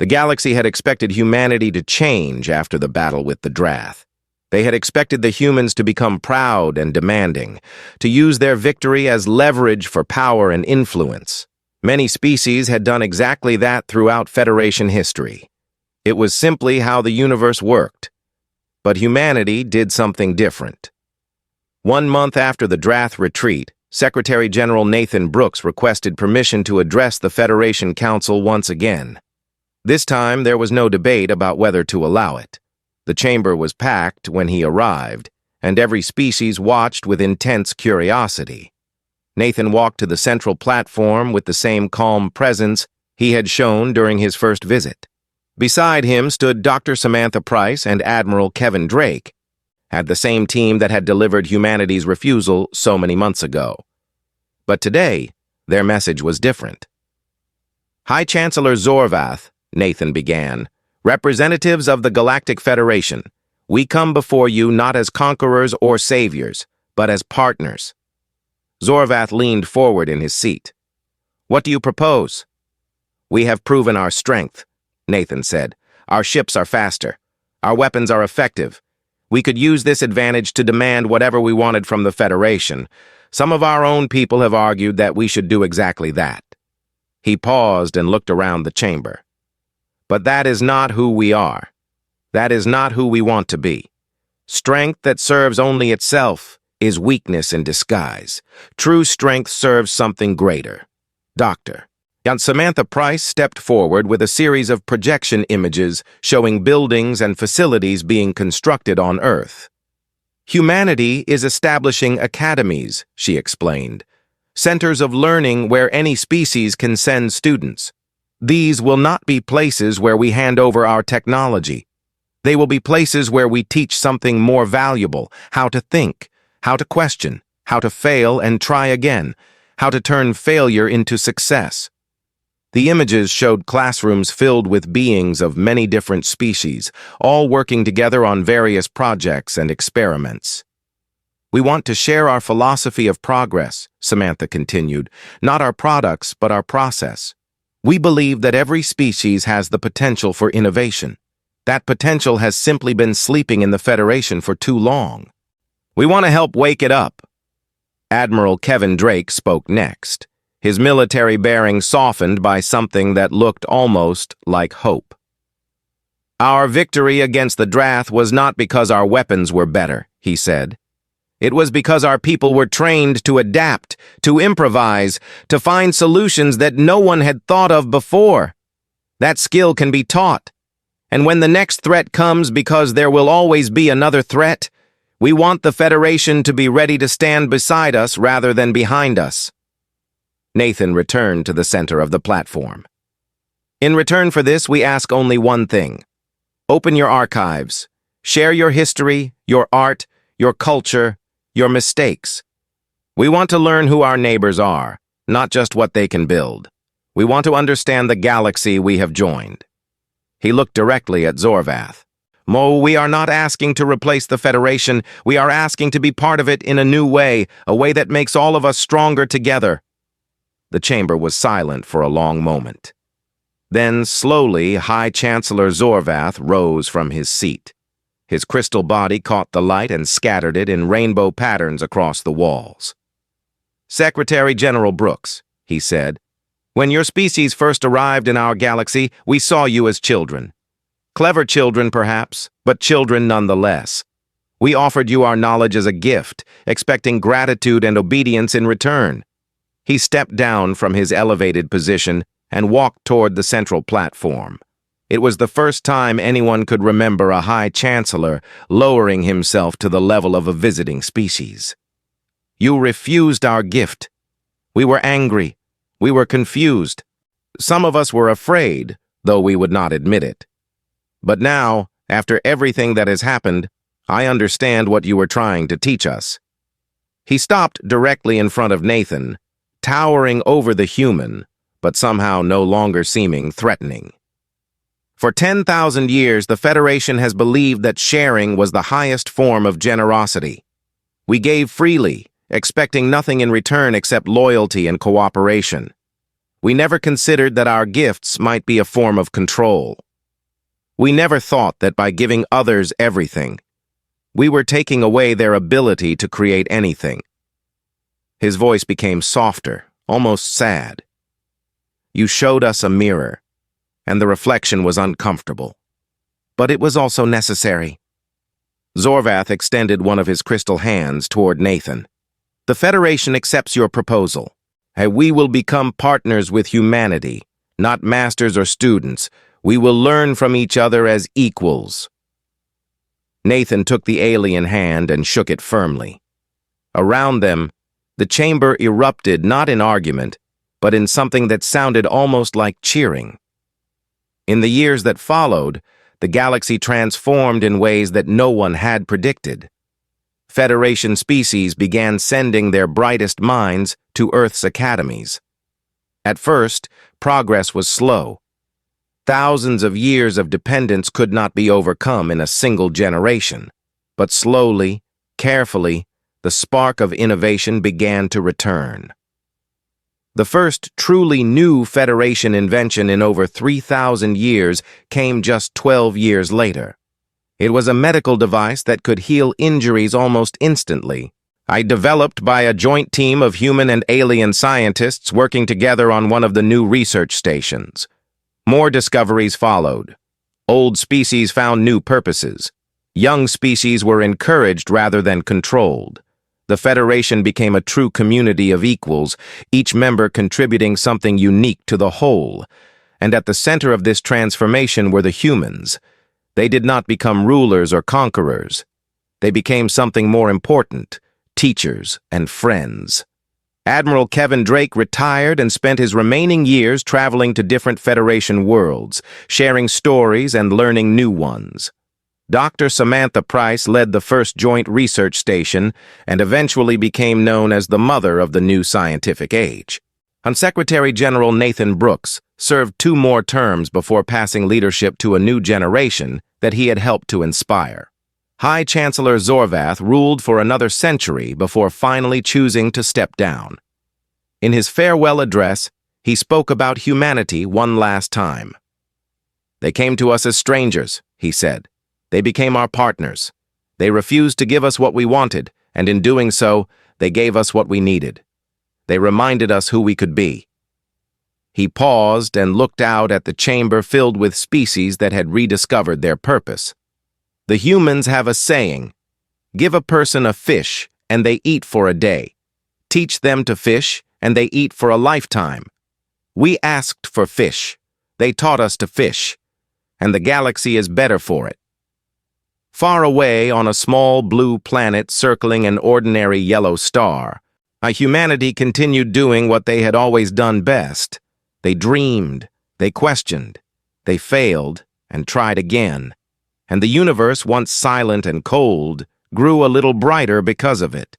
The galaxy had expected humanity to change after the battle with the Drath. They had expected the humans to become proud and demanding, to use their victory as leverage for power and influence. Many species had done exactly that throughout Federation history. It was simply how the universe worked. But humanity did something different. 1 month after the Drath retreat, Secretary General Nathan Brooks requested permission to address the Federation Council once again. This time, there was no debate about whether to allow it. The chamber was packed when he arrived, and every species watched with intense curiosity. Nathan walked to the central platform with the same calm presence he had shown during his first visit. Beside him stood Dr. Samantha Price and Admiral Kevin Drake, had the same team that had delivered humanity's refusal so many months ago. But today, their message was different. High Chancellor Zorvath, Nathan began, representatives of the Galactic Federation, we come before you not as conquerors or saviors, but as partners. Zorvath leaned forward in his seat. What do you propose? We have proven our strength, Nathan said. Our ships are faster. Our weapons are effective. We could use this advantage to demand whatever we wanted from the Federation. Some of our own people have argued that we should do exactly that. He paused and looked around the chamber. But that is not who we are. That is not who we want to be. Strength that serves only itself is weakness in disguise. True strength serves something greater. Doctor. And Samantha Price stepped forward with a series of projection images showing buildings and facilities being constructed on Earth. Humanity is establishing academies, she explained. Centers of learning where any species can send students. These will not be places where we hand over our technology. They will be places where we teach something more valuable, how to think, how to question, how to fail and try again, how to turn failure into success. The images showed classrooms filled with beings of many different species, all working together on various projects and experiments. We want to share our philosophy of progress, Samantha continued, not our products, but our process. We believe that every species has the potential for innovation. That potential has simply been sleeping in the Federation for too long. We want to help wake it up. Admiral Kevin Drake spoke next, his military bearing softened by something that looked almost like hope. Our victory against the Drath was not because our weapons were better, he said. It was because our people were trained to adapt, to improvise, to find solutions that no one had thought of before. That skill can be taught. And when the next threat comes, because there will always be another threat, we want the Federation to be ready to stand beside us rather than behind us. Nathan returned to the center of the platform. In return for this, we ask only one thing. Open your archives. Share your history, your art, your culture, your mistakes. We want to learn who our neighbors are, not just what they can build. We want to understand the galaxy we have joined. He looked directly at Zorvath. Mo, we are not asking to replace the Federation. We are asking to be part of it in a new way, a way that makes all of us stronger together. The chamber was silent for a long moment. Then, slowly, High Chancellor Zorvath rose from his seat. His crystal body caught the light and scattered it in rainbow patterns across the walls. Secretary General Brooks, he said, when your species first arrived in our galaxy, we saw you as children. Clever children, perhaps, but children nonetheless. We offered you our knowledge as a gift, expecting gratitude and obedience in return. He stepped down from his elevated position and walked toward the central platform. It was the first time anyone could remember a High Chancellor lowering himself to the level of a visiting species. You refused our gift. We were angry. We were confused. Some of us were afraid, though we would not admit it. But now, after everything that has happened, I understand what you were trying to teach us. He stopped directly in front of Nathan, towering over the human, but somehow no longer seeming threatening. For 10,000 years, the Federation has believed that sharing was the highest form of generosity. We gave freely, expecting nothing in return except loyalty and cooperation. We never considered that our gifts might be a form of control. We never thought that by giving others everything, we were taking away their ability to create anything. His voice became softer, almost sad. You showed us a mirror, and the reflection was uncomfortable. But it was also necessary. Zorvath extended one of his crystal hands toward Nathan. The Federation accepts your proposal. We will become partners with humanity, not masters or students. We will learn from each other as equals. Nathan took the alien hand and shook it firmly. Around them, the chamber erupted not in argument, but in something that sounded almost like cheering. In the years that followed, the galaxy transformed in ways that no one had predicted. Federation species began sending their brightest minds to Earth's academies. At first, progress was slow. Thousands of years of dependence could not be overcome in a single generation. But slowly, carefully, the spark of innovation began to return. The first truly new Federation invention in over 3,000 years came just 12 years later. It was a medical device that could heal injuries almost instantly. Developed by a joint team of human and alien scientists working together on one of the new research stations. More discoveries followed. Old species found new purposes. Young species were encouraged rather than controlled. The Federation became a true community of equals, each member contributing something unique to the whole. And at the center of this transformation were the humans. They did not become rulers or conquerors. They became something more important, teachers and friends. Admiral Kevin Drake retired and spent his remaining years traveling to different Federation worlds, sharing stories and learning new ones. Dr. Samantha Price led the first joint research station and eventually became known as the mother of the new scientific age. Secretary General Nathan Brooks served 2 more terms before passing leadership to a new generation that he had helped to inspire. High Chancellor Zorvath ruled for another century before finally choosing to step down. In his farewell address, he spoke about humanity one last time. "They came to us as strangers," he said. "They became our partners. They refused to give us what we wanted, and in doing so, they gave us what we needed. They reminded us who we could be." He paused and looked out at the chamber filled with species that had rediscovered their purpose. The humans have a saying, "Give a person a fish, and they eat for a day. Teach them to fish, and they eat for a lifetime." We asked for fish. They taught us to fish, and the galaxy is better for it. Far away on a small blue planet circling an ordinary yellow star, humanity continued doing what they had always done best. They dreamed, they questioned, they failed, and tried again. And the universe, once silent and cold, grew a little brighter because of it.